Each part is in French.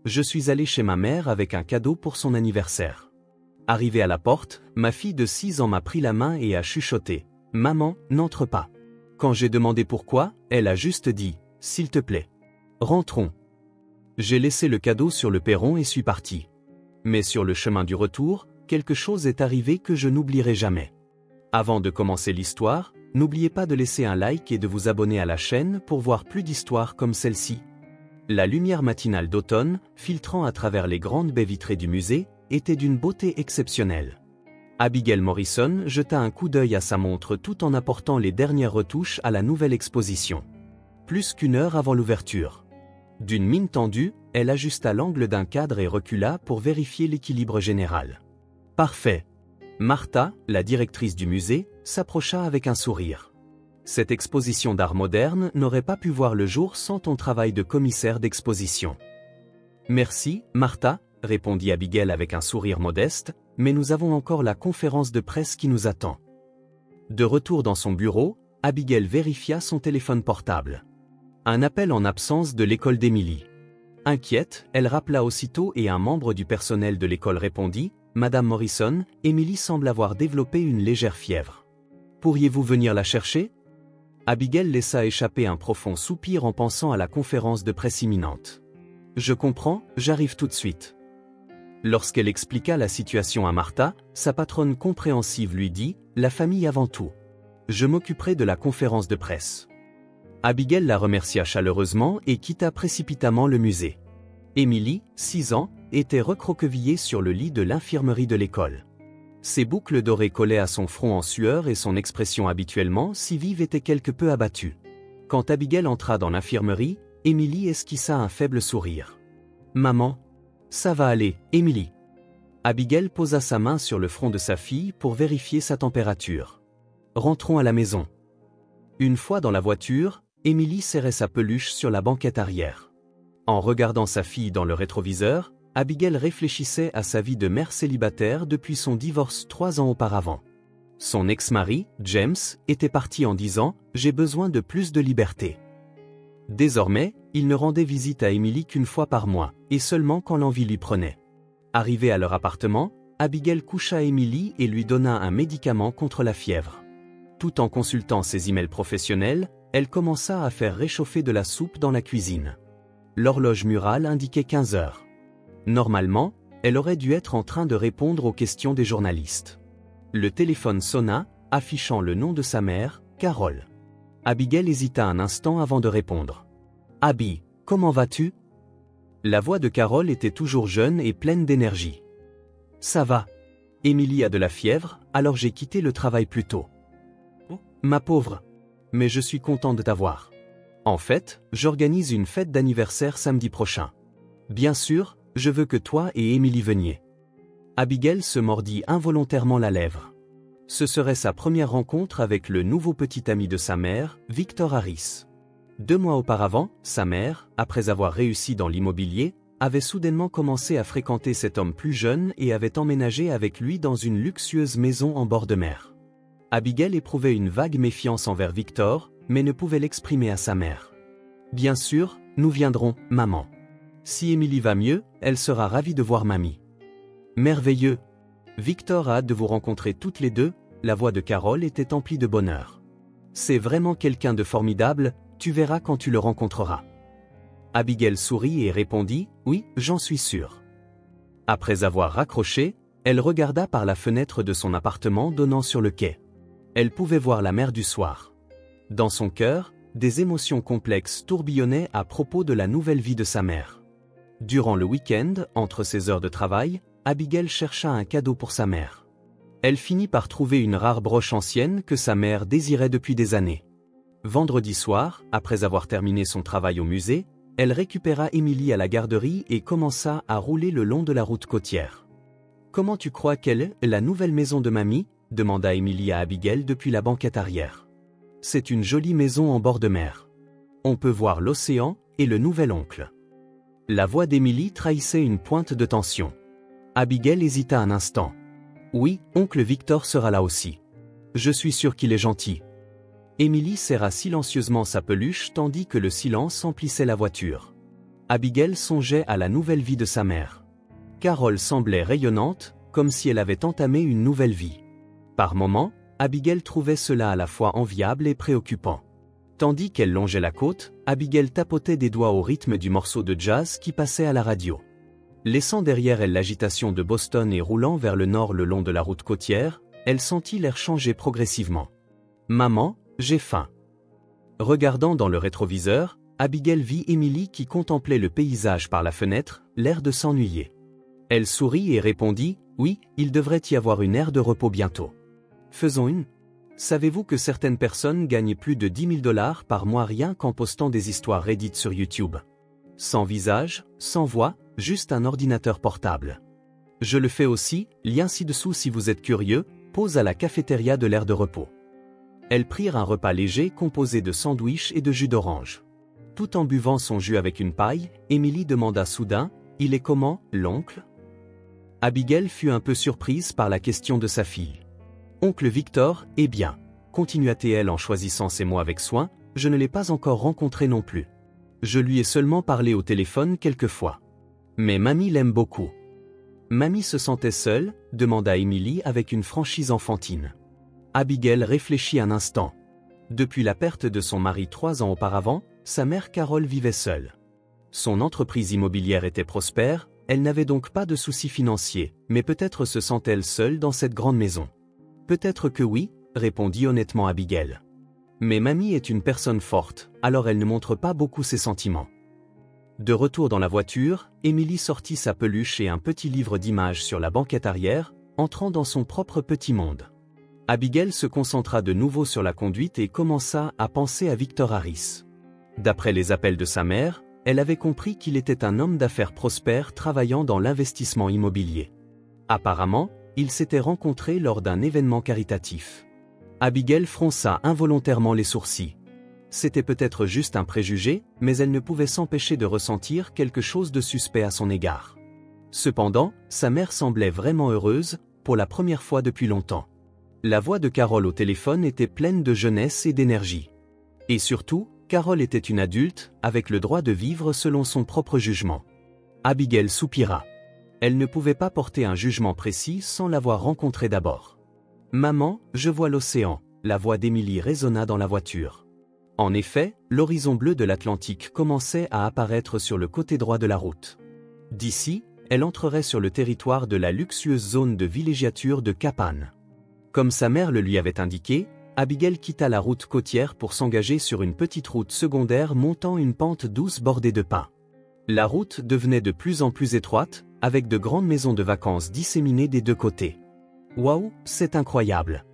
je suis allé chez ma mère avec un cadeau pour son anniversaire. Arrivé à la porte, ma fille de 6 ans m'a pris la main et a chuchoté. « Maman, n'entre pas. » Quand j'ai demandé pourquoi, elle a juste dit « S'il te plaît. Rentrons. » J'ai laissé le cadeau sur le perron et suis parti. Mais sur le chemin du retour, quelque chose est arrivé que je n'oublierai jamais. Avant de commencer l'histoire, n'oubliez pas de laisser un like et de vous abonner à la chaîne pour voir plus d'histoires comme celle-ci. La lumière matinale d'automne, filtrant à travers les grandes baies vitrées du musée, était d'une beauté exceptionnelle. Abigail Morrison jeta un coup d'œil à sa montre tout en apportant les dernières retouches à la nouvelle exposition. Plus qu'1 heure avant l'ouverture. D'une mine tendue, elle ajusta l'angle d'un cadre et recula pour vérifier l'équilibre général. Parfait. Martha, la directrice du musée, s'approcha avec un sourire. Cette exposition d'art moderne n'aurait pas pu voir le jour sans ton travail de commissaire d'exposition. Merci, Martha, répondit Abigail avec un sourire modeste, mais nous avons encore la conférence de presse qui nous attend. De retour dans son bureau, Abigail vérifia son téléphone portable. Un appel en absence de l'école d'Emily. Inquiète, elle rappela aussitôt et un membre du personnel de l'école répondit « Madame Morrison, Emily semble avoir développé une légère fièvre. Pourriez-vous venir la chercher ?» Abigail laissa échapper un profond soupir en pensant à la conférence de presse imminente. « Je comprends, j'arrive tout de suite. » Lorsqu'elle expliqua la situation à Martha, sa patronne compréhensive lui dit « La famille avant tout. Je m'occuperai de la conférence de presse. » Abigail la remercia chaleureusement et quitta précipitamment le musée. Emily, 6 ans, était recroquevillée sur le lit de l'infirmerie de l'école. Ses boucles dorées collaient à son front en sueur et son expression habituellement si vive était quelque peu abattue. Quand Abigail entra dans l'infirmerie, Emily esquissa un faible sourire. « Maman, ça va aller, Emily. » Abigail posa sa main sur le front de sa fille pour vérifier sa température. « Rentrons à la maison. » Une fois dans la voiture, Emily serrait sa peluche sur la banquette arrière. En regardant sa fille dans le rétroviseur, Abigail réfléchissait à sa vie de mère célibataire depuis son divorce 3 ans auparavant. Son ex-mari, James, était parti en disant « J'ai besoin de plus de liberté ». Désormais, il ne rendait visite à Emily qu'1 fois par mois, et seulement quand l'envie lui prenait. Arrivée à leur appartement, Abigail coucha Emily et lui donna un médicament contre la fièvre. Tout en consultant ses emails professionnels, elle commença à faire réchauffer de la soupe dans la cuisine. L'horloge murale indiquait 15 heures. Normalement, elle aurait dû être en train de répondre aux questions des journalistes. Le téléphone sonna, affichant le nom de sa mère, Carol. Abigail hésita un instant avant de répondre. « Abby, comment vas-tu » La voix de Carol était toujours jeune et pleine d'énergie. « Ça va. Emily a de la fièvre, alors j'ai quitté le travail plus tôt. »« Ma pauvre. Mais je suis content de t'avoir. En fait, j'organise une fête d'anniversaire samedi prochain. Bien sûr, je veux que toi et Emily veniez. » Abigail se mordit involontairement la lèvre. Ce serait sa première rencontre avec le nouveau petit ami de sa mère, Victor Harris. 2 mois auparavant, sa mère, après avoir réussi dans l'immobilier, avait soudainement commencé à fréquenter cet homme plus jeune et avait emménagé avec lui dans une luxueuse maison en bord de mer. Abigail éprouvait une vague méfiance envers Victor, mais ne pouvait l'exprimer à sa mère. « Bien sûr, nous viendrons, maman. Si Emily va mieux, elle sera ravie de voir mamie. »« Merveilleux. Victor a hâte de vous rencontrer toutes les deux. » La voix de Carol était emplie de bonheur. « C'est vraiment quelqu'un de formidable, tu verras quand tu le rencontreras. » Abigail sourit et répondit « Oui, j'en suis sûre. » Après avoir raccroché, elle regarda par la fenêtre de son appartement donnant sur le quai. Elle pouvait voir la mer du soir. Dans son cœur, des émotions complexes tourbillonnaient à propos de la nouvelle vie de sa mère. Durant le week-end, entre ses heures de travail, Abigail chercha un cadeau pour sa mère. Elle finit par trouver une rare broche ancienne que sa mère désirait depuis des années. Vendredi soir, après avoir terminé son travail au musée, elle récupéra Emily à la garderie et commença à rouler le long de la route côtière. « Comment tu crois qu'elle est, la nouvelle maison de mamie ?» demanda Emily à Abigail depuis la banquette arrière. « C'est une jolie maison en bord de mer. On peut voir l'océan et le nouvel oncle. » La voix d'Emily trahissait une pointe de tension. Abigail hésita un instant. « Oui, oncle Victor sera là aussi. Je suis sûr qu'il est gentil. » Emily serra silencieusement sa peluche tandis que le silence emplissait la voiture. Abigail songeait à la nouvelle vie de sa mère. Carol semblait rayonnante, comme si elle avait entamé une nouvelle vie. Par moments, Abigail trouvait cela à la fois enviable et préoccupant. Tandis qu'elle longeait la côte, Abigail tapotait des doigts au rythme du morceau de jazz qui passait à la radio. Laissant derrière elle l'agitation de Boston et roulant vers le nord le long de la route côtière, elle sentit l'air changer progressivement. « Maman, j'ai faim. » Regardant dans le rétroviseur, Abigail vit Emily qui contemplait le paysage par la fenêtre, l'air de s'ennuyer. Elle sourit et répondit « Oui, il devrait y avoir une aire de repos bientôt. » Faisons une. Savez-vous que certaines personnes gagnent plus de 10 000 $ par mois rien qu'en postant des histoires Reddit sur YouTube? Sans visage, sans voix, juste un ordinateur portable. Je le fais aussi, lien ci-dessous si vous êtes curieux, pause à la cafétéria de l'aire de repos. Elles prirent un repas léger composé de sandwichs et de jus d'orange. Tout en buvant son jus avec une paille, Emily demanda soudain « Il est comment, l'oncle ?» Abigail fut un peu surprise par la question de sa fille. « Oncle Victor, eh bien, continua-t-elle en choisissant ses mots avec soin, je ne l'ai pas encore rencontré non plus. Je lui ai seulement parlé au téléphone quelques fois. Mais mamie l'aime beaucoup. » Mamie se sentait seule, demanda Emily avec une franchise enfantine. Abigail réfléchit un instant. Depuis la perte de son mari 3 ans auparavant, sa mère Carol vivait seule. Son entreprise immobilière était prospère, elle n'avait donc pas de soucis financiers, mais peut-être se sent-elle seule dans cette grande maison. Peut-être que oui, répondit honnêtement Abigail. Mais mamie est une personne forte, alors elle ne montre pas beaucoup ses sentiments. De retour dans la voiture, Emily sortit sa peluche et un petit livre d'images sur la banquette arrière, entrant dans son propre petit monde. Abigail se concentra de nouveau sur la conduite et commença à penser à Victor Harris. D'après les appels de sa mère, elle avait compris qu'il était un homme d'affaires prospère travaillant dans l'investissement immobilier. Apparemment, ils s'étaient rencontrés lors d'un événement caritatif. Abigail fronça involontairement les sourcils. C'était peut-être juste un préjugé, mais elle ne pouvait s'empêcher de ressentir quelque chose de suspect à son égard. Cependant, sa mère semblait vraiment heureuse, pour la première fois depuis longtemps. La voix de Carol au téléphone était pleine de jeunesse et d'énergie. Et surtout, Carol était une adulte, avec le droit de vivre selon son propre jugement. Abigail soupira. Elle ne pouvait pas porter un jugement précis sans l'avoir rencontré d'abord. « Maman, je vois l'océan », la voix d'Emily résonna dans la voiture. En effet, l'horizon bleu de l'Atlantique commençait à apparaître sur le côté droit de la route. D'ici, elle entrerait sur le territoire de la luxueuse zone de villégiature de Cap-Ann. Comme sa mère le lui avait indiqué, Abigail quitta la route côtière pour s'engager sur une petite route secondaire montant une pente douce bordée de pins. La route devenait de plus en plus étroite, avec de grandes maisons de vacances disséminées des deux côtés. « Waouh, c'est incroyable !»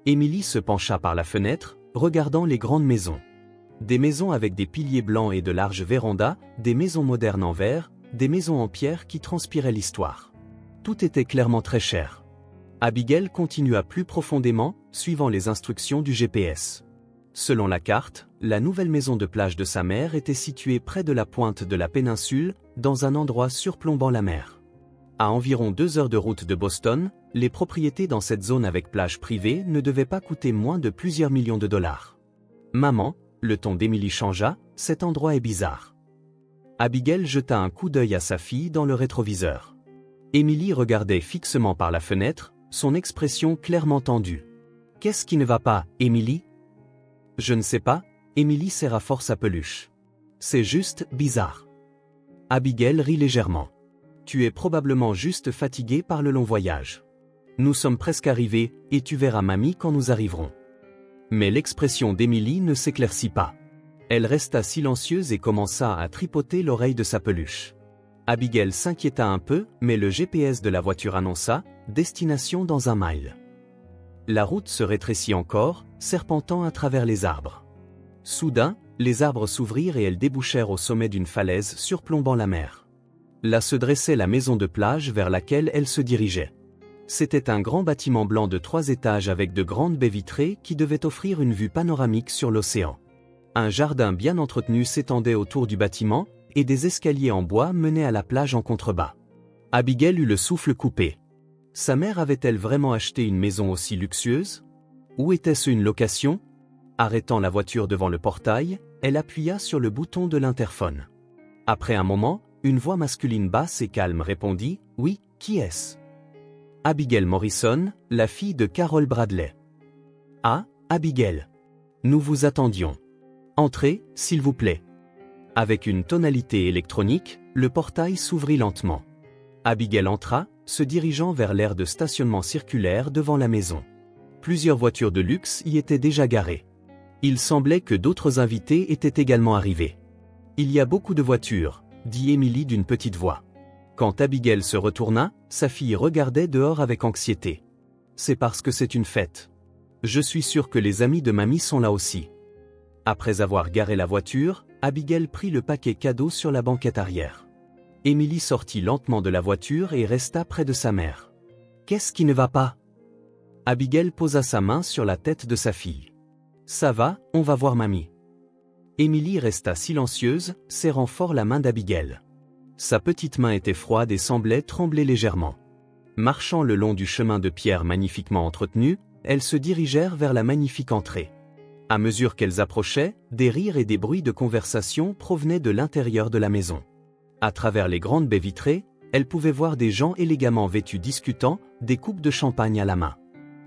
Emily se pencha par la fenêtre, regardant les grandes maisons. Des maisons avec des piliers blancs et de larges vérandas, des maisons modernes en verre, des maisons en pierre qui transpiraient l'histoire. Tout était clairement très cher. Abigail continua plus profondément, suivant les instructions du GPS. Selon la carte, la nouvelle maison de plage de sa mère était située près de la pointe de la péninsule, dans un endroit surplombant la mer. À environ 2 heures de route de Boston, les propriétés dans cette zone avec plage privée ne devaient pas coûter moins de plusieurs millions de dollars. « Maman », le ton d'Emily changea, « cet endroit est bizarre. » Abigail jeta un coup d'œil à sa fille dans le rétroviseur. Emily regardait fixement par la fenêtre, son expression clairement tendue. « Qu'est-ce qui ne va pas, Emily ?»« Je ne sais pas », Emily serra fort sa peluche. « C'est juste bizarre. » Abigail rit légèrement. « Tu es probablement juste fatiguée par le long voyage. Nous sommes presque arrivés, et tu verras mamie quand nous arriverons. » Mais l'expression d'Emily ne s'éclaircit pas. Elle resta silencieuse et commença à tripoter l'oreille de sa peluche. Abigail s'inquiéta un peu, mais le GPS de la voiture annonça « Destination dans 1 mile ». La route se rétrécit encore, serpentant à travers les arbres. Soudain, les arbres s'ouvrirent et elles débouchèrent au sommet d'une falaise surplombant la mer. Là se dressait la maison de plage vers laquelle elles se dirigeaient. C'était un grand bâtiment blanc de 3 étages avec de grandes baies vitrées qui devait offrir une vue panoramique sur l'océan. Un jardin bien entretenu s'étendait autour du bâtiment, et des escaliers en bois menaient à la plage en contrebas. Abigail eut le souffle coupé. Sa mère avait-elle vraiment acheté une maison aussi luxueuse? Ou était-ce une location? Arrêtant la voiture devant le portail, elle appuya sur le bouton de l'interphone. Après un moment, une voix masculine basse et calme répondit « Oui, qui est-ce » ? Abigail Morrison, la fille de Carol Bradley. « Ah, Abigail. Nous vous attendions. Entrez, s'il vous plaît. » Avec une tonalité électronique, le portail s'ouvrit lentement. Abigail entra, se dirigeant vers l'aire de stationnement circulaire devant la maison. Plusieurs voitures de luxe y étaient déjà garées. Il semblait que d'autres invités étaient également arrivés. « Il y a beaucoup de voitures, » dit Emily d'une petite voix. Quand Abigail se retourna, sa fille regardait dehors avec anxiété. « C'est parce que c'est une fête. Je suis sûre que les amis de mamie sont là aussi. » Après avoir garé la voiture, Abigail prit le paquet cadeau sur la banquette arrière. Emily sortit lentement de la voiture et resta près de sa mère. « Qu'est-ce qui ne va pas ?» Abigail posa sa main sur la tête de sa fille. « Ça va, on va voir mamie. » Emily resta silencieuse, serrant fort la main d'Abigail. Sa petite main était froide et semblait trembler légèrement. Marchant le long du chemin de pierre magnifiquement entretenu, elles se dirigèrent vers la magnifique entrée. À mesure qu'elles approchaient, des rires et des bruits de conversation provenaient de l'intérieur de la maison. À travers les grandes baies vitrées, elles pouvaient voir des gens élégamment vêtus discutant, des coupes de champagne à la main.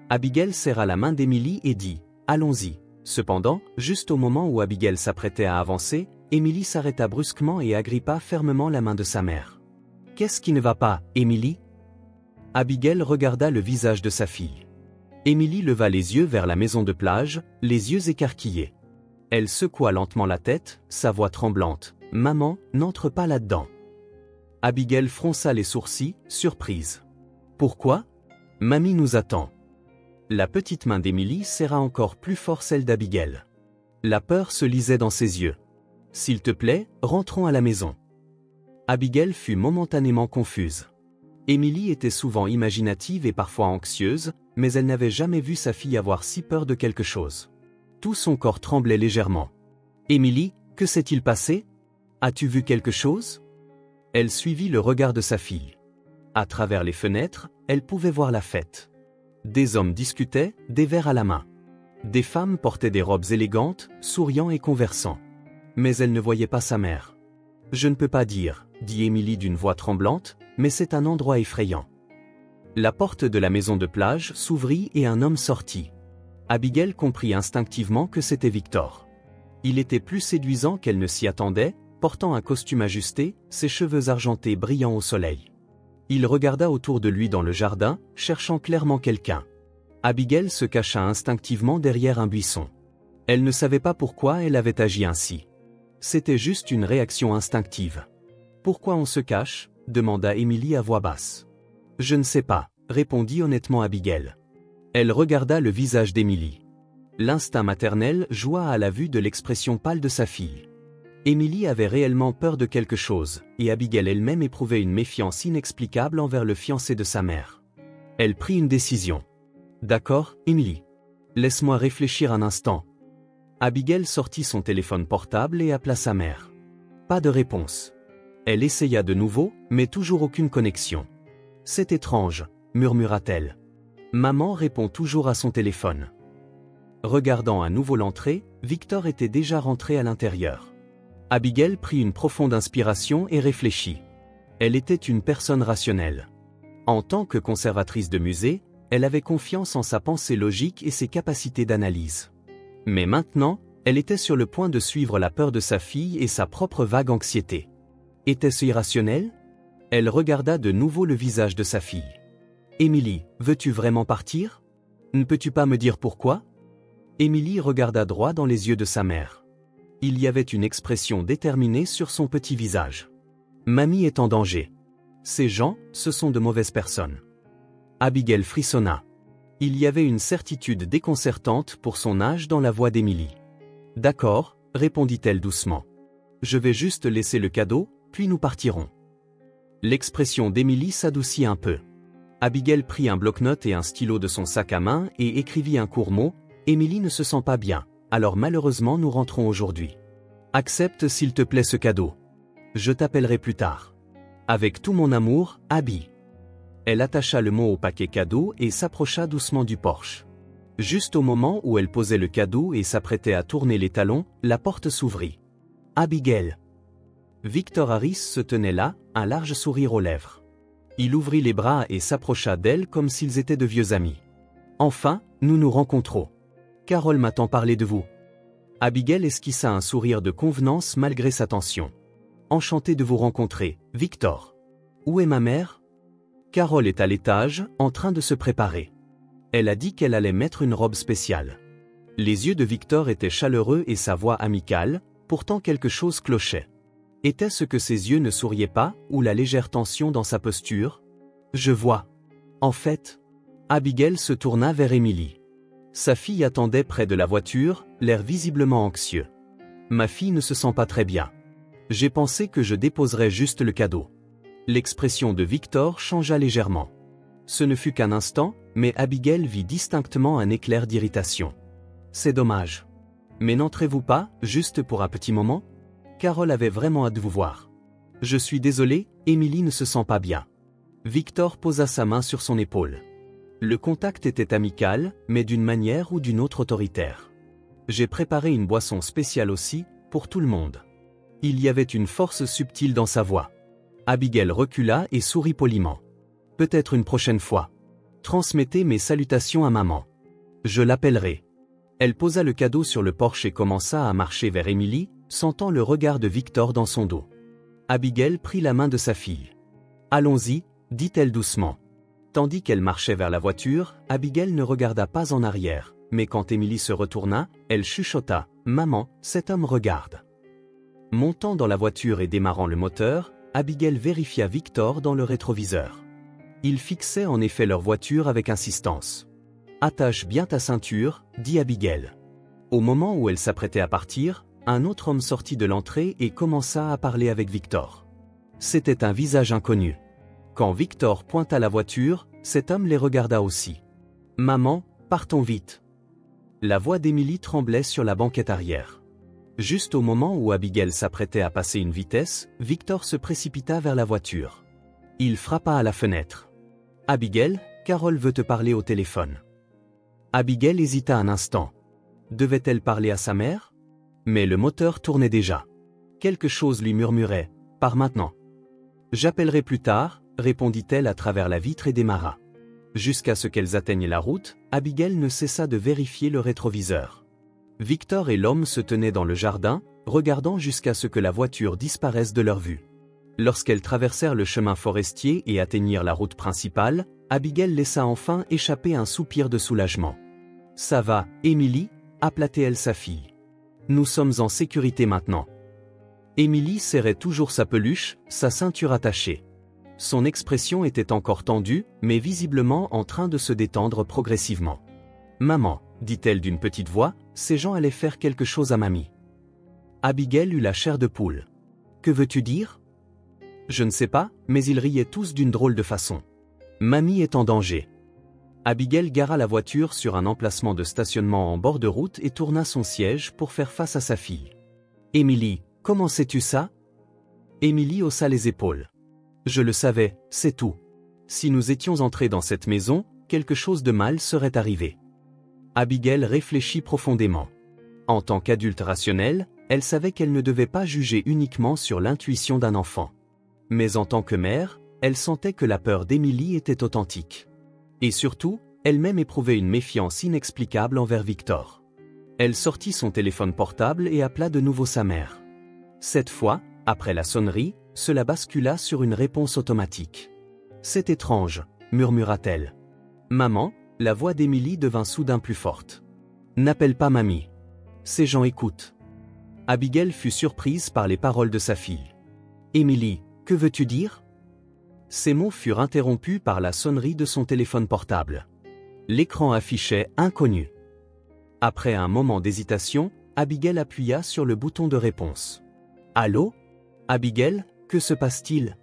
Abigail serra la main d'Emily et dit « Allons-y ». Cependant, juste au moment où Abigail s'apprêtait à avancer, Emily s'arrêta brusquement et agrippa fermement la main de sa mère. « Qu'est-ce qui ne va pas, Emily ?» Abigail regarda le visage de sa fille. Emily leva les yeux vers la maison de plage, les yeux écarquillés. Elle secoua lentement la tête, sa voix tremblante. « Maman, n'entre pas là-dedans. » Abigail fronça les sourcils, surprise. « Pourquoi ? Mamie nous attend. » La petite main d'Emily serra encore plus fort celle d'Abigail. La peur se lisait dans ses yeux. « S'il te plaît, rentrons à la maison. » Abigail fut momentanément confuse. Emily était souvent imaginative et parfois anxieuse, mais elle n'avait jamais vu sa fille avoir si peur de quelque chose. Tout son corps tremblait légèrement. « Emily, que s'est-il passé ? As-tu vu quelque chose ?» Elle suivit le regard de sa fille. À travers les fenêtres, elle pouvait voir la fête. Des hommes discutaient, des verres à la main. Des femmes portaient des robes élégantes, souriant et conversant. Mais elle ne voyait pas sa mère. « Je ne peux pas dire, » dit Emily d'une voix tremblante, « mais c'est un endroit effrayant. » La porte de la maison de plage s'ouvrit et un homme sortit. Abigail comprit instinctivement que c'était Victor. Il était plus séduisant qu'elle ne s'y attendait, portant un costume ajusté, ses cheveux argentés brillant au soleil. Il regarda autour de lui dans le jardin, cherchant clairement quelqu'un. Abigail se cacha instinctivement derrière un buisson. Elle ne savait pas pourquoi elle avait agi ainsi. C'était juste une réaction instinctive. « Pourquoi on se cache ?» demanda Emily à voix basse. « Je ne sais pas », répondit honnêtement Abigail. Elle regarda le visage d'Emily. L'instinct maternel joua à la vue de l'expression pâle de sa fille. Emily avait réellement peur de quelque chose, et Abigail elle-même éprouvait une méfiance inexplicable envers le fiancé de sa mère. Elle prit une décision. « D'accord, Emily. Laisse-moi réfléchir un instant. » Abigail sortit son téléphone portable et appela sa mère. Pas de réponse. Elle essaya de nouveau, mais toujours aucune connexion. « C'est étrange, » murmura-t-elle. « Maman répond toujours à son téléphone. » Regardant à nouveau l'entrée, Victor était déjà rentré à l'intérieur. Abigail prit une profonde inspiration et réfléchit. Elle était une personne rationnelle. En tant que conservatrice de musée, elle avait confiance en sa pensée logique et ses capacités d'analyse. Mais maintenant, elle était sur le point de suivre la peur de sa fille et sa propre vague anxiété. Était-ce irrationnel ? Elle regarda de nouveau le visage de sa fille. « Emily, veux-tu vraiment partir ? Ne peux-tu pas me dire pourquoi ?» Emily regarda droit dans les yeux de sa mère. Il y avait une expression déterminée sur son petit visage. « Mamie est en danger. Ces gens, ce sont de mauvaises personnes. » Abigail frissonna. Il y avait une certitude déconcertante pour son âge dans la voix d'Emily. « D'accord, » répondit-elle doucement. « Je vais juste laisser le cadeau, puis nous partirons. » L'expression d'Emily s'adoucit un peu. Abigail prit un bloc-notes et un stylo de son sac à main et écrivit un court mot. « Emily ne se sent pas bien, alors malheureusement nous rentrons aujourd'hui. Accepte s'il te plaît ce cadeau. Je t'appellerai plus tard. Avec tout mon amour, Abby. » Elle attacha le mot au paquet cadeau et s'approcha doucement du porche. Juste au moment où elle posait le cadeau et s'apprêtait à tourner les talons, la porte s'ouvrit. « Abigail. » Victor Harris se tenait là, un large sourire aux lèvres. Il ouvrit les bras et s'approcha d'elle comme s'ils étaient de vieux amis. Enfin, nous nous rencontrons. Carol m'a tant parlé de vous. Abigail esquissa un sourire de convenance malgré sa tension. Enchanté de vous rencontrer, Victor. Où est ma mère? Carol est à l'étage, en train de se préparer. Elle a dit qu'elle allait mettre une robe spéciale. Les yeux de Victor étaient chaleureux et sa voix amicale, pourtant quelque chose clochait. Était-ce que ses yeux ne souriaient pas, ou la légère tension dans sa posture? Je vois. En fait, Abigail se tourna vers Emily. Sa fille attendait près de la voiture, l'air visiblement anxieux. Ma fille ne se sent pas très bien. J'ai pensé que je déposerais juste le cadeau. L'expression de Victor changea légèrement. Ce ne fut qu'un instant, mais Abigail vit distinctement un éclair d'irritation. C'est dommage. Mais n'entrez-vous pas, juste pour un petit moment? Carol avait vraiment hâte de vous voir. Je suis désolé, Emily ne se sent pas bien. Victor posa sa main sur son épaule. Le contact était amical, mais d'une manière ou d'une autre autoritaire. J'ai préparé une boisson spéciale aussi, pour tout le monde. Il y avait une force subtile dans sa voix. Abigail recula et sourit poliment. Peut-être une prochaine fois. Transmettez mes salutations à maman. Je l'appellerai. Elle posa le cadeau sur le porche et commença à marcher vers Emily, sentant le regard de Victor dans son dos. Abigail prit la main de sa fille. Allons-y, dit-elle doucement. Tandis qu'elle marchait vers la voiture, Abigail ne regarda pas en arrière, mais quand Emily se retourna, elle chuchota « Maman, cet homme regarde ». Montant dans la voiture et démarrant le moteur, Abigail vérifia Victor dans le rétroviseur. Il fixait en effet leur voiture avec insistance. « Attache bien ta ceinture », dit Abigail. Au moment où elle s'apprêtait à partir, un autre homme sortit de l'entrée et commença à parler avec Victor. C'était un visage inconnu. Quand Victor pointa la voiture, cet homme les regarda aussi. « Maman, partons vite !» La voix d'Emily tremblait sur la banquette arrière. Juste au moment où Abigail s'apprêtait à passer une vitesse, Victor se précipita vers la voiture. Il frappa à la fenêtre. « Abigail, Carol veut te parler au téléphone. » Abigail hésita un instant. Devait-elle parler à sa mère? Mais le moteur tournait déjà. Quelque chose lui murmurait « Pars maintenant !» « J'appellerai plus tard », répondit-elle à travers la vitre et démarra. Jusqu'à ce qu'elles atteignent la route, Abigail ne cessa de vérifier le rétroviseur. Victor et l'homme se tenaient dans le jardin, regardant jusqu'à ce que la voiture disparaisse de leur vue. Lorsqu'elles traversèrent le chemin forestier et atteignirent la route principale, Abigail laissa enfin échapper un soupir de soulagement. « Ça va, Emily » appela-t-elle sa fille. « Nous sommes en sécurité maintenant. » Emily serrait toujours sa peluche, sa ceinture attachée. Son expression était encore tendue, mais visiblement en train de se détendre progressivement. « Maman, » dit-elle d'une petite voix, « ces gens allaient faire quelque chose à mamie. » Abigail eut la chair de poule. « Que veux-tu dire ?»« Je ne sais pas, mais ils riaient tous d'une drôle de façon. Mamie est en danger. » Abigail gara la voiture sur un emplacement de stationnement en bord de route et tourna son siège pour faire face à sa fille. « Emily, comment sais-tu ça ?» Emily haussa les épaules. « Je le savais, c'est tout. Si nous étions entrés dans cette maison, quelque chose de mal serait arrivé. » Abigail réfléchit profondément. En tant qu'adulte rationnelle, elle savait qu'elle ne devait pas juger uniquement sur l'intuition d'un enfant. Mais en tant que mère, elle sentait que la peur d'Emily était authentique. Et surtout, elle-même éprouvait une méfiance inexplicable envers Victor. Elle sortit son téléphone portable et appela de nouveau sa mère. Cette fois, après la sonnerie, cela bascula sur une réponse automatique. « C'est étrange », murmura-t-elle. « Maman », la voix d'Emily devint soudain plus forte. « N'appelle pas mamie. Ces gens écoutent. » Abigail fut surprise par les paroles de sa fille. « Emily, que veux-tu dire ?» Ces mots furent interrompus par la sonnerie de son téléphone portable. L'écran affichait « Inconnu ». Après un moment d'hésitation, Abigail appuya sur le bouton de réponse. « Allô ? Abigail, que se passe-t-il »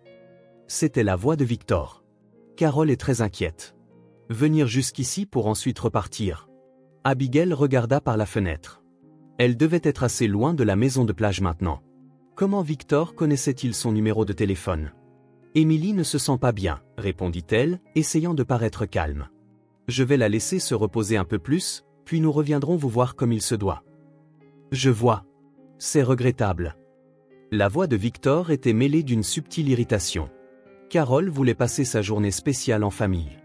C'était la voix de Victor. « Carol est très inquiète. Venir jusqu'ici pour ensuite repartir. » Abigail regarda par la fenêtre. Elle devait être assez loin de la maison de plage maintenant. Comment Victor connaissait-il son numéro de téléphone ? « Emily ne se sent pas bien, » répondit-elle, essayant de paraître calme. « Je vais la laisser se reposer un peu plus, puis nous reviendrons vous voir comme il se doit. » « Je vois. C'est regrettable. » La voix de Victor était mêlée d'une subtile irritation. Carole voulait passer sa journée spéciale en famille.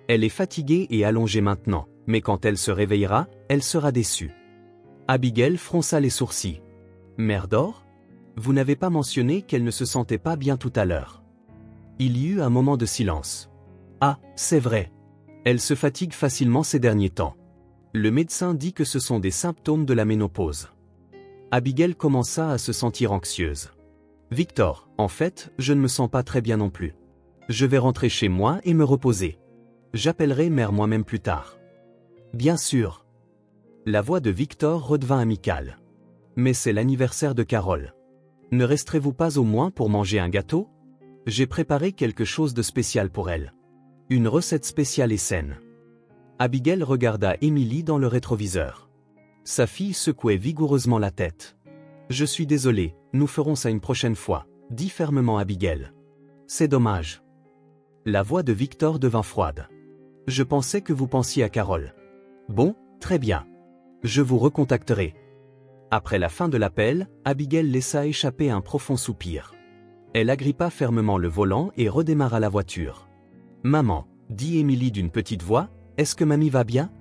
Elle est fatiguée et allongée maintenant, mais quand elle se réveillera, elle sera déçue. Abigail fronça les sourcils. Mère d'or ? Vous n'avez pas mentionné qu'elle ne se sentait pas bien tout à l'heure. Il y eut un moment de silence. Ah, c'est vrai. Elle se fatigue facilement ces derniers temps. Le médecin dit que ce sont des symptômes de la ménopause. Abigail commença à se sentir anxieuse. Victor, en fait, je ne me sens pas très bien non plus. Je vais rentrer chez moi et me reposer. J'appellerai mère moi-même plus tard. Bien sûr. La voix de Victor redevint amicale. Mais c'est l'anniversaire de Carole. Ne resterez-vous pas au moins pour manger un gâteau ? J'ai préparé quelque chose de spécial pour elle. Une recette spéciale et saine. Abigail regarda Emily dans le rétroviseur. Sa fille secouait vigoureusement la tête. Je suis désolé, nous ferons ça une prochaine fois, dit fermement Abigail. C'est dommage. La voix de Victor devint froide. Je pensais que vous pensiez à Carole. Bon, très bien. Je vous recontacterai. Après la fin de l'appel, Abigail laissa échapper un profond soupir. Elle agrippa fermement le volant et redémarra la voiture. Maman, dit Emily d'une petite voix, est-ce que mamie va bien ?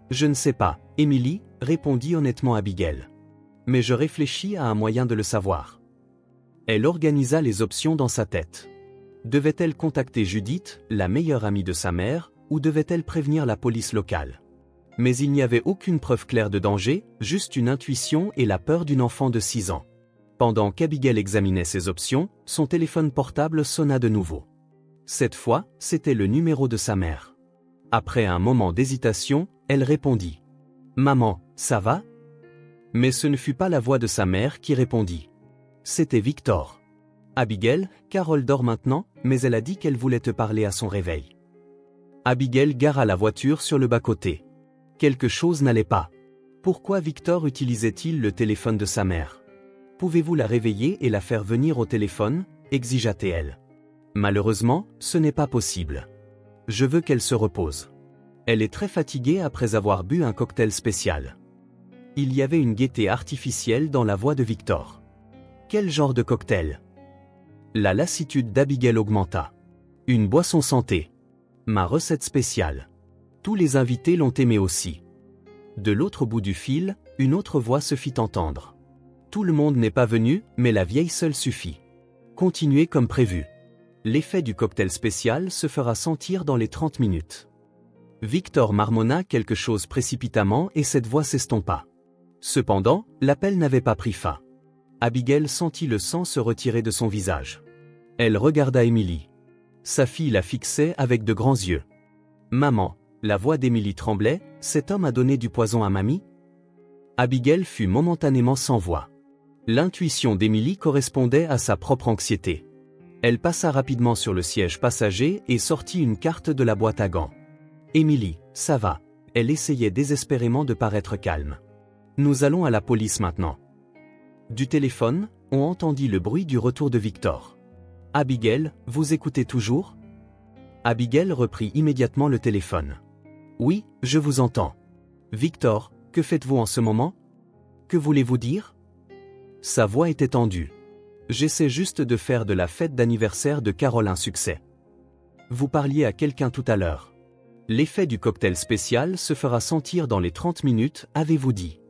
Je ne sais pas, Emily, répondit honnêtement Abigail. Mais je réfléchis à un moyen de le savoir. Elle organisa les options dans sa tête. Devait-elle contacter Judith, la meilleure amie de sa mère, ou devait-elle prévenir la police locale ? Mais il n'y avait aucune preuve claire de danger, juste une intuition et la peur d'une enfant de 6 ans. Pendant qu'Abigail examinait ses options, son téléphone portable sonna de nouveau. Cette fois, c'était le numéro de sa mère. Après un moment d'hésitation, elle répondit. « Maman, ça va ?» Mais ce ne fut pas la voix de sa mère qui répondit. C'était Victor. « Abigail, Carole dort maintenant, mais elle a dit qu'elle voulait te parler à son réveil. » Abigail gara la voiture sur le bas-côté. Quelque chose n'allait pas. Pourquoi Victor utilisait-il le téléphone de sa mère ? Pouvez-vous la réveiller et la faire venir au téléphone ? Exigea-t-elle. Malheureusement, ce n'est pas possible. Je veux qu'elle se repose. Elle est très fatiguée après avoir bu un cocktail spécial. Il y avait une gaieté artificielle dans la voix de Victor. Quel genre de cocktail ? La lassitude d'Abigail augmenta. Une boisson santé. Ma recette spéciale. Tous les invités l'ont aimé aussi. De l'autre bout du fil, une autre voix se fit entendre. Tout le monde n'est pas venu, mais la vieille seule suffit. Continuez comme prévu. L'effet du cocktail spécial se fera sentir dans les 30 minutes. Victor marmonna quelque chose précipitamment et cette voix s'estompa. Cependant, l'appel n'avait pas pris fin. Abigail sentit le sang se retirer de son visage. Elle regarda Emily. Sa fille la fixait avec de grands yeux. « Maman !» La voix d'Emily tremblait, « Cet homme a donné du poison à mamie ?» Abigail fut momentanément sans voix. L'intuition d'Emily correspondait à sa propre anxiété. Elle passa rapidement sur le siège passager et sortit une carte de la boîte à gants. « Emily, ça va. » Elle essayait désespérément de paraître calme. « Nous allons à la police maintenant. » Du téléphone, on entendit le bruit du retour de Victor. « Abigail, vous écoutez toujours ?» Abigail reprit immédiatement le téléphone. « Oui, je vous entends. Victor, que faites-vous en ce moment ? Que voulez-vous dire ?» Sa voix était tendue. « J'essaie juste de faire de la fête d'anniversaire de Carole un succès. Vous parliez à quelqu'un tout à l'heure. L'effet du cocktail spécial se fera sentir dans les 30 minutes, avez-vous dit ?»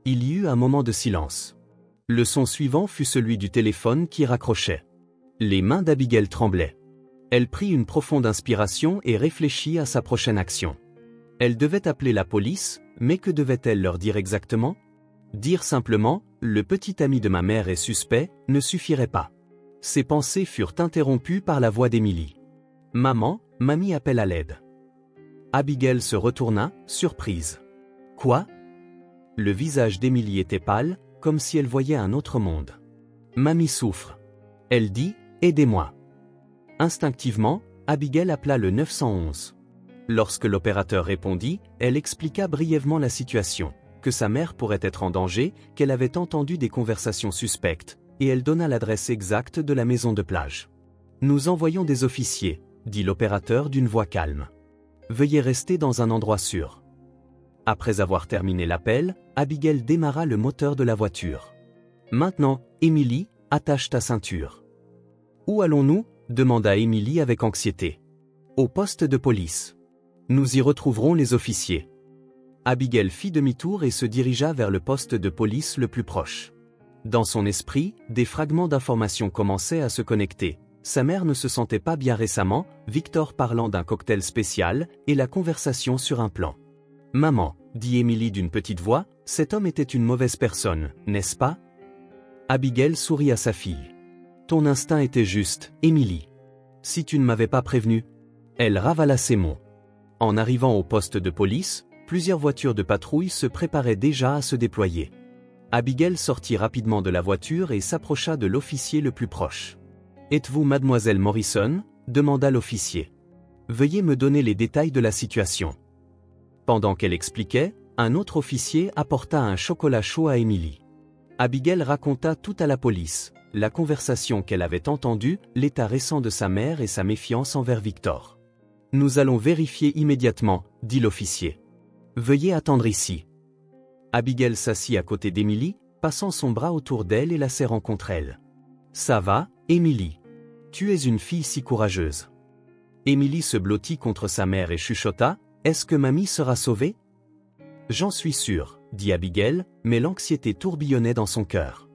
Il y eut un moment de silence. Le son suivant fut celui du téléphone qui raccrochait. Les mains d'Abigail tremblaient. Elle prit une profonde inspiration et réfléchit à sa prochaine action. Elle devait appeler la police, mais que devait-elle leur dire exactement ? Dire simplement « Le petit ami de ma mère est suspect » ne suffirait pas. Ses pensées furent interrompues par la voix d'Emily. « Maman, mamie appelle à l'aide. » Abigail se retourna, surprise. « Quoi ?» Le visage d'Emily était pâle, comme si elle voyait un autre monde. « Mamie souffre. » Elle dit « Aidez-moi. » Instinctivement, Abigail appela le 911. Lorsque l'opérateur répondit, elle expliqua brièvement la situation, que sa mère pourrait être en danger, qu'elle avait entendu des conversations suspectes, et elle donna l'adresse exacte de la maison de plage. « Nous envoyons des officiers, » dit l'opérateur d'une voix calme. « Veuillez rester dans un endroit sûr. » Après avoir terminé l'appel, Abigail démarra le moteur de la voiture. Maintenant, Émilie, attache ta ceinture. Où allons-nous? Demanda Émilie avec anxiété. Au poste de police. Nous y retrouverons les officiers. Abigail fit demi-tour et se dirigea vers le poste de police le plus proche. Dans son esprit, des fragments d'informations commençaient à se connecter. Sa mère ne se sentait pas bien récemment, Victor parlant d'un cocktail spécial, et la conversation sur un plan. « Maman, » dit Émilie d'une petite voix, « cet homme était une mauvaise personne, n'est-ce pas ?» Abigail sourit à sa fille. « Ton instinct était juste, Émilie. Si tu ne m'avais pas prévenu. » Elle ravala ses mots. En arrivant au poste de police, plusieurs voitures de patrouille se préparaient déjà à se déployer. Abigail sortit rapidement de la voiture et s'approcha de l'officier le plus proche. « Êtes-vous mademoiselle Morrison ?» demanda l'officier. « Veuillez me donner les détails de la situation. » Pendant qu'elle expliquait, un autre officier apporta un chocolat chaud à Émilie. Abigail raconta tout à la police, la conversation qu'elle avait entendue, l'état récent de sa mère et sa méfiance envers Victor. « Nous allons vérifier immédiatement, » dit l'officier. « Veuillez attendre ici. » Abigail s'assit à côté d'Émilie, passant son bras autour d'elle et la serrant contre elle. « Ça va, Émilie? Tu es une fille si courageuse. » Émilie se blottit contre sa mère et chuchota, « Est-ce que mamie sera sauvée? » « J'en suis sûre, » dit Abigail, mais l'anxiété tourbillonnait dans son cœur.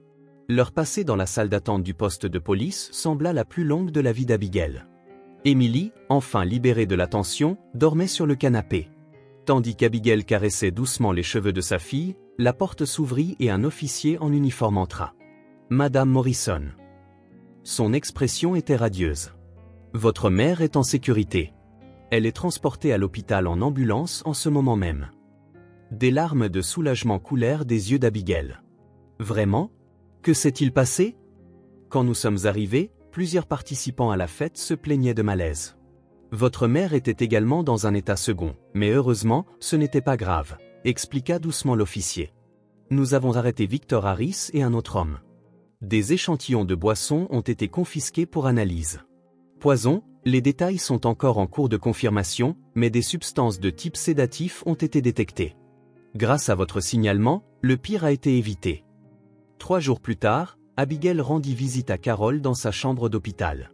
Leur passée dans la salle d'attente du poste de police sembla la plus longue de la vie d'Abigail. Émilie, enfin libérée de la tension, dormait sur le canapé. Tandis qu'Abigail caressait doucement les cheveux de sa fille, la porte s'ouvrit et un officier en uniforme entra. « Madame Morrison. » Son expression était radieuse. « Votre mère est en sécurité. Elle est transportée à l'hôpital en ambulance en ce moment même. » Des larmes de soulagement coulèrent des yeux d'Abigail. « Vraiment? Que s'est-il passé? » Quand nous sommes arrivés, plusieurs participants à la fête se plaignaient de malaise. Votre mère était également dans un état second, mais heureusement, ce n'était pas grave, expliqua doucement l'officier. Nous avons arrêté Victor Harris et un autre homme. Des échantillons de boissons ont été confisqués pour analyse. Poison, les détails sont encore en cours de confirmation, mais des substances de type sédatif ont été détectées. Grâce à votre signalement, le pire a été évité. 3 jours plus tard, Abigail rendit visite à Carol dans sa chambre d'hôpital.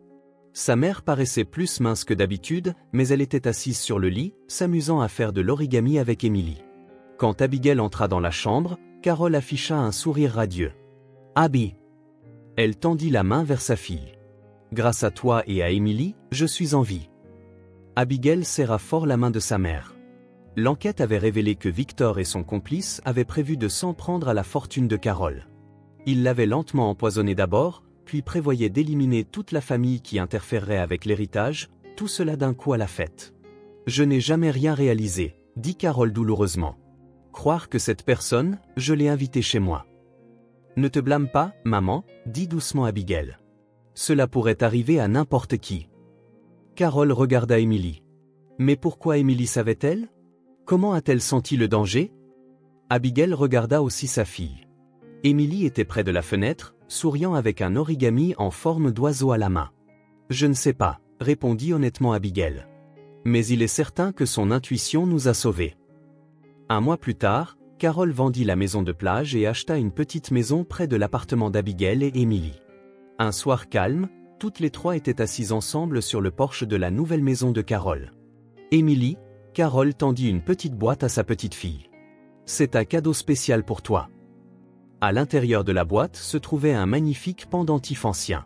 Sa mère paraissait plus mince que d'habitude, mais elle était assise sur le lit, s'amusant à faire de l'origami avec Émilie. Quand Abigail entra dans la chambre, Carol afficha un sourire radieux. « Abby !» Elle tendit la main vers sa fille. « Grâce à toi et à Émilie, je suis en vie. » Abigail serra fort la main de sa mère. L'enquête avait révélé que Victor et son complice avaient prévu de s'en prendre à la fortune de Carol. Ils l'avaient lentement empoisonnée d'abord, puis prévoyaient d'éliminer toute la famille qui interférerait avec l'héritage, tout cela d'un coup à la fête. « Je n'ai jamais rien réalisé, » dit Carol douloureusement. « Croire que cette personne, je l'ai invitée chez moi. »« Ne te blâme pas, maman, » dit doucement Abigail. « Cela pourrait arriver à n'importe qui. » Carol regarda Émilie. « Mais pourquoi Émilie savait-elle? Comment a-t-elle senti le danger? » Abigail regarda aussi sa fille. Émilie était près de la fenêtre, souriant avec un origami en forme d'oiseau à la main. « Je ne sais pas, » répondit honnêtement Abigail. « Mais il est certain que son intuition nous a sauvés. » Un mois plus tard, Carol vendit la maison de plage et acheta une petite maison près de l'appartement d'Abigail et Émilie. Un soir calme, toutes les trois étaient assises ensemble sur le porche de la nouvelle maison de Carol. Émilie, Carol tendit une petite boîte à sa petite fille. « C'est un cadeau spécial pour toi. » À l'intérieur de la boîte se trouvait un magnifique pendentif ancien.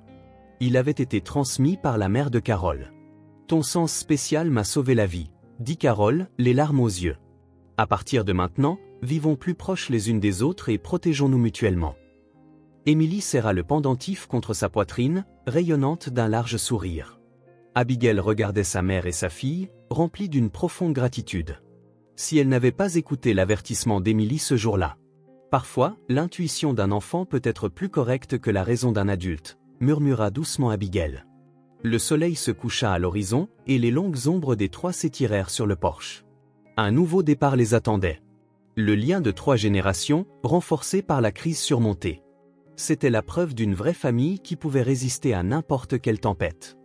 Il avait été transmis par la mère de Carol. « Ton sens spécial m'a sauvé la vie, » dit Carol, les larmes aux yeux. « À partir de maintenant, vivons plus proches les unes des autres et protégeons-nous mutuellement. » Émilie serra le pendentif contre sa poitrine, rayonnante d'un large sourire. Abigail regardait sa mère et sa fille, remplie d'une profonde gratitude. Si elle n'avait pas écouté l'avertissement d'Émilie ce jour-là. Parfois, l'intuition d'un enfant peut être plus correcte que la raison d'un adulte, murmura doucement Abigail. Le soleil se coucha à l'horizon, et les longues ombres des trois s'étirèrent sur le porche. Un nouveau départ les attendait. Le lien de 3 générations, renforcé par la crise surmontée. C'était la preuve d'une vraie famille qui pouvait résister à n'importe quelle tempête.